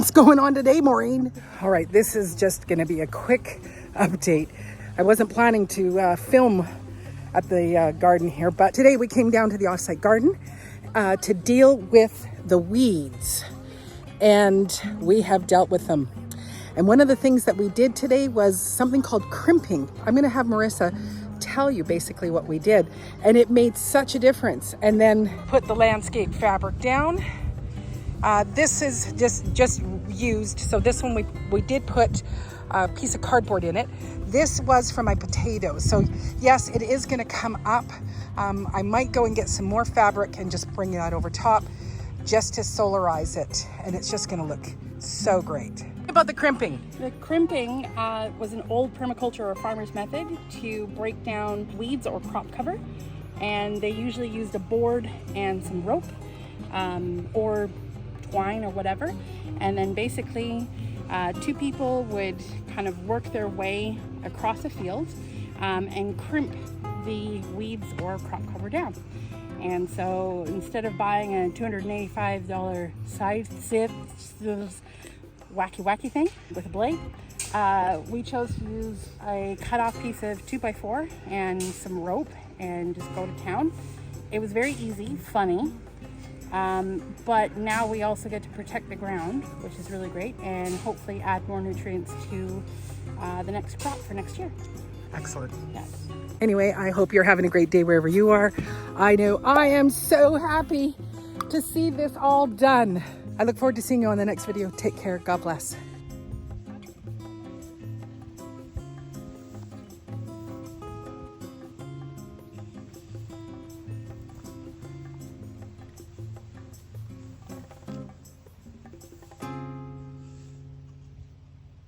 else going on today, Maureen? All right, this is just gonna be a quick update. I wasn't planning to film at the garden here, but today we came down to the offsite garden to deal with the weeds, and we have dealt with them. And one of the things that we did today was something called crimping. I'm gonna have Marissa tell you basically what we did, and it made such a difference. And then put the landscape fabric down. This is just used, so this one we did put a piece of cardboard in it. This was for my potatoes, so yes, it is going to come up. I might go and get some more fabric and just bring that over top just to solarize it, and it's just going to look so great. What about the crimping? The crimping was an old permaculture or farmer's method to break down weeds or crop cover, and they usually used a board and some rope or twine or whatever, and then basically two people would kind of work their way across a field and crimp the weeds or crop cover down. And so instead of buying a $285 side wacky thing with a blade, we chose to use a cut-off piece of 2x4 and some rope and just go to town. It was very easy, funny, but now we also get to protect the ground, which is really great, and hopefully add more nutrients to the next crop for next year. Excellent. Yes. Anyway, I hope you're having a great day wherever you are. I know I am so happy to see this all done. I look forward to seeing you on the next video. Take care. God bless.